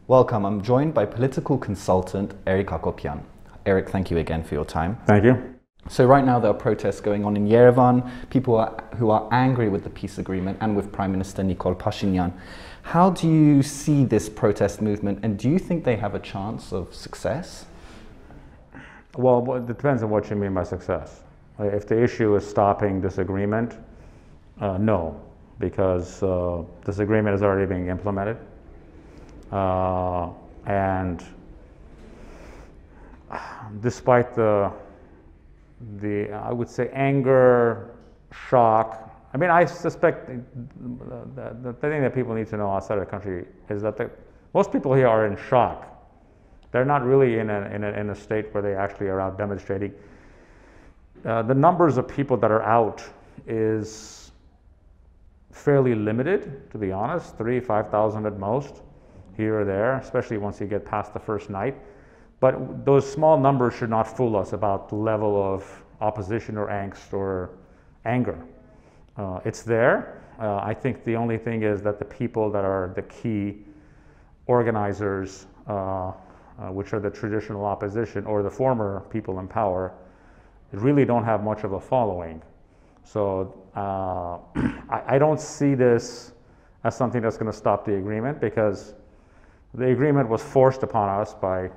Welcome. I'm joined by political consultant Eric Hacopian. Eric, thank you again for your time. Thank you. So right now there are protests going on in Yerevan, people who are angry with the peace agreement and with Prime Minister Nikol Pashinyan. How do you see this protest movement, and do you think they have a chance of success? Well, it depends on what you mean by success. If the issue is stopping this agreement, no, because this agreement is already being implemented. And despite the I would say anger, shock. I mean, I suspect the thing that people need to know outside of the country is that most people here are in shock. They're not really in a state where they actually are out demonstrating. The numbers of people that are out is fairly limited, to be honest, 5,000 at most, here or there, especially once you get past the first night. But those small numbers should not fool us about the level of opposition or angst or anger. It's there. I think the only thing is that the people that are the key organizers, which are the traditional opposition or the former people in power, really don't have much of a following. So I don't see this as something that's going to stop the agreement, because the agreement was forced upon us by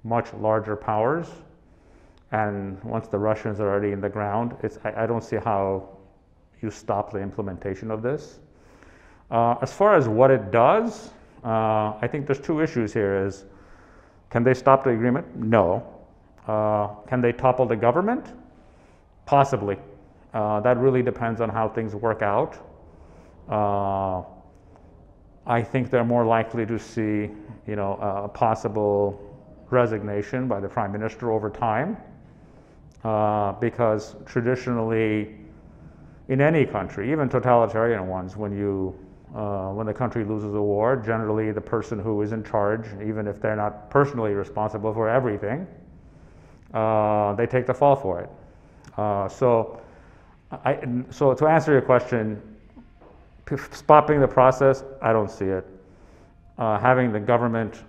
much larger powers, and once the Russians are already in the ground, I don't see how you stop the implementation of this. As far as what it does, I think there's two issues here. Is, can they stop the agreement? No. Can they topple the government? Possibly. That really depends on how things work out. I think they're more likely to see, a possible resignation by the prime minister over time, because traditionally, in any country, even totalitarian ones, when the country loses a war, generally the person who is in charge, even if they're not personally responsible for everything, they take the fall for it. So to answer your question, stopping the process, I don't see it. Having the government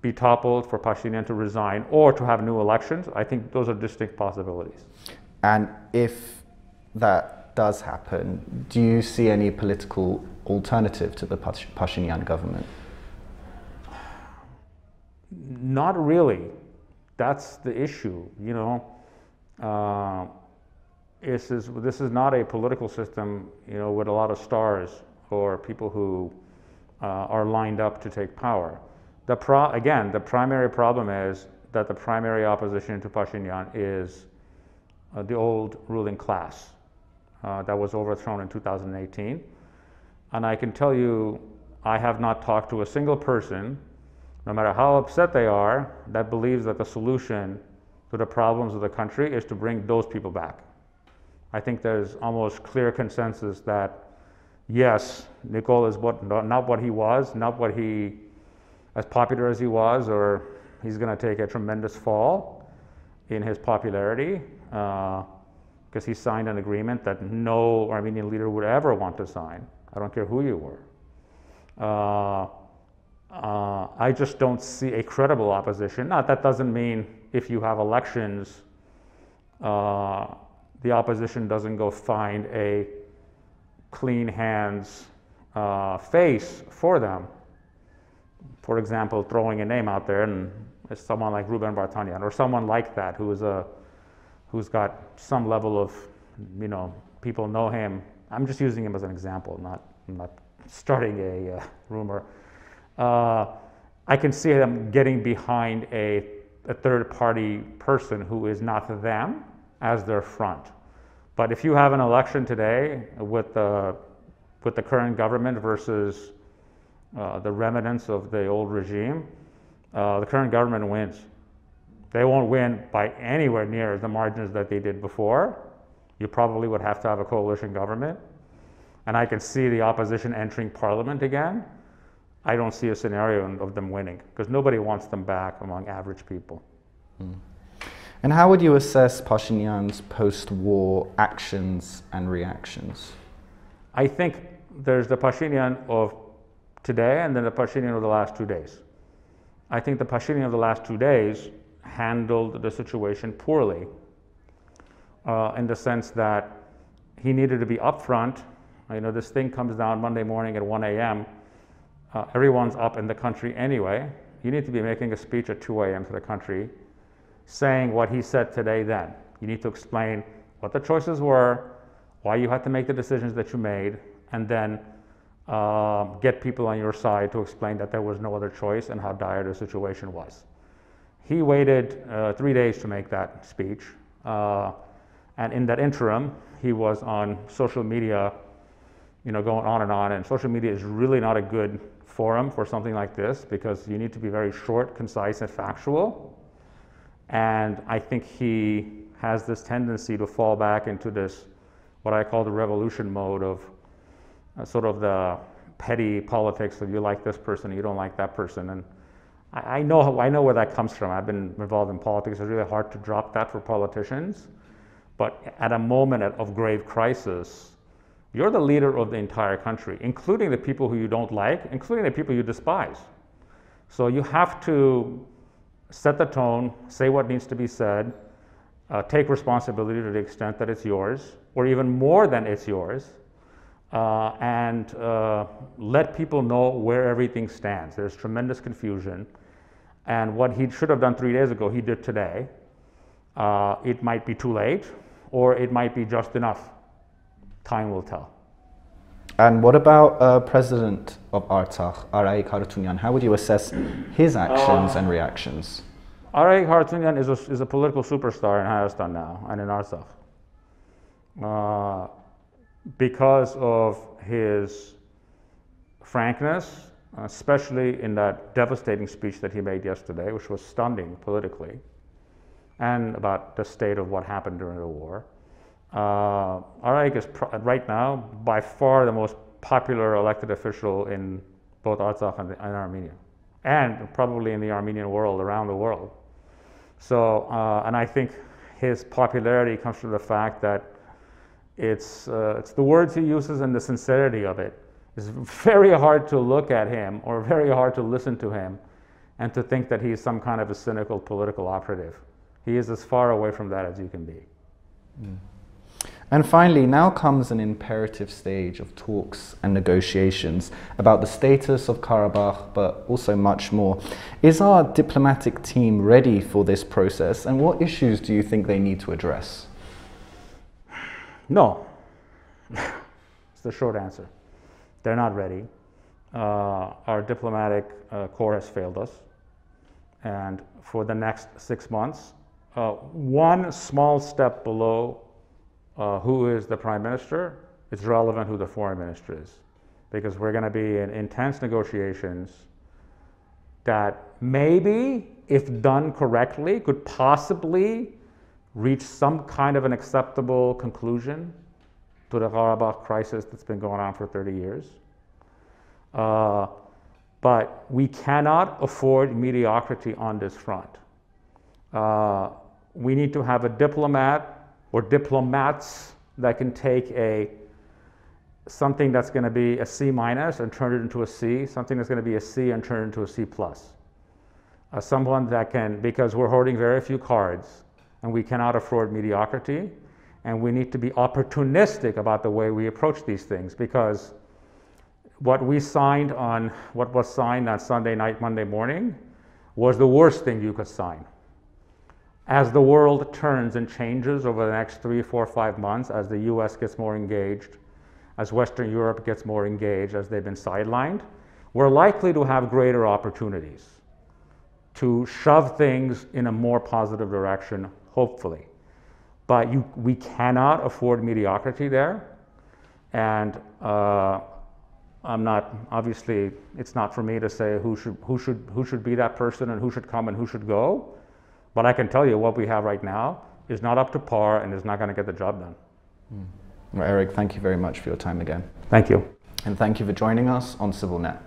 be toppled, for Pashinyan to resign, or to have new elections, I think those are distinct possibilities. And if that does happen, do you see any political alternative to the Pashinyan government? Not really. That's the issue. This is not a political system, with a lot of stars or people who are lined up to take power. Again, the primary problem is that the primary opposition to Pashinyan is the old ruling class that was overthrown in 2018. And I can tell you, I have not talked to a single person, no matter how upset they are, that believes that the solution to the problems of the country is to bring those people back. I think there's almost clear consensus that, yes, Nikol is not what he was, not what he, as popular as he was, or he's going to take a tremendous fall in his popularity, because he signed an agreement that no Armenian leader would ever want to sign. I don't care who you were. I just don't see a credible opposition. Now, that doesn't mean if you have elections, the opposition doesn't go find a clean hands face for them. For example, throwing a name out there, and it's someone like Vardan or someone like that who's got some level of, people know him. I'm just using him as an example, I'm not starting a rumor. I can see them getting behind a third party person who is not them as their front. But if you have an election today with the current government versus the remnants of the old regime, the current government wins. They won't win by anywhere near the margins that they did before. You probably would have to have a coalition government. And I can see the opposition entering parliament again. I don't see a scenario of them winning, because nobody wants them back among average people. And how would you assess Pashinyan's post-war actions and reactions? I think there's the Pashinyan of today and then the Pashinyan of the last 2 days. I think the Pashinyan of the last 2 days handled the situation poorly, in the sense that he needed to be upfront. You know, this thing comes down Monday morning at 1 a.m. Everyone's up in the country anyway. You need to be making a speech at 2 a.m. to the country, saying what he said today then. You need to explain what the choices were, why you had to make the decisions that you made, and then get people on your side to explain that there was no other choice and how dire the situation was. He waited 3 days to make that speech, and in that interim, he was on social media, you know, going on, and social media is really not a good forum for something like this, because you need to be very short, concise, and factual. And I think he has this tendency to fall back into this, what I call the revolution mode of sort of the petty politics of you like this person, you don't like that person. And I know where that comes from. I've been involved in politics. It's really hard to drop that for politicians. But at a moment of grave crisis, you're the leader of the entire country, including the people who you don't like, including the people you despise. So you have to set the tone, say what needs to be said, take responsibility to the extent that it's yours, or even more than it's yours, and let people know where everything stands. There's tremendous confusion. And what he should have done 3 days ago, he did today. It might be too late, or it might be just enough. Time will tell. And what about President of Artsakh, Arayik Harutyunyan? How would you assess his actions and reactions? Arayik Harutyunyan is a political superstar in Hayastan now and in Artsakh. Because of his frankness, especially in that devastating speech that he made yesterday, which was stunning politically, and about the state of what happened during the war. Arayik is right now by far the most popular elected official in both Artsakh and Armenia, and probably in the Armenian world, around the world. So, and I think his popularity comes from the fact that it's the words he uses and the sincerity of it. It's very hard to look at him or very hard to listen to him and to think that he's some kind of a cynical political operative. He is as far away from that as you can be. Mm. And finally, now comes an imperative stage of talks and negotiations about the status of Karabakh, but also much more. Is our diplomatic team ready for this process, and what issues do you think they need to address? No. It's the short answer. They're not ready. Our diplomatic corps has failed us. And for the next 6 months, one small step below who is the prime minister, it's relevant who the foreign minister is, because we're going to be in intense negotiations that maybe, if done correctly, could possibly reach some kind of an acceptable conclusion to the Karabakh crisis that's been going on for 30 years. But we cannot afford mediocrity on this front. We need to have a diplomat or diplomats that can take something that's going to be a C- and turn it into a C, something that's going to be a C and turn it into a C+. Someone that can, because we're holding very few cards and we cannot afford mediocrity, and we need to be opportunistic about the way we approach these things, because what was signed on Sunday night, Monday morning, was the worst thing you could sign. As the world turns and changes over the next 3, 4, 5 months, as the US gets more engaged, as Western Europe gets more engaged, as they've been sidelined, we're likely to have greater opportunities to shove things in a more positive direction, hopefully. But we cannot afford mediocrity there. And obviously, it's not for me to say who should be that person and who should come and who should go. But I can tell you what we have right now is not up to par and is not going to get the job done. Well, Eric, thank you very much for your time again. Thank you. And thank you for joining us on CivilNet.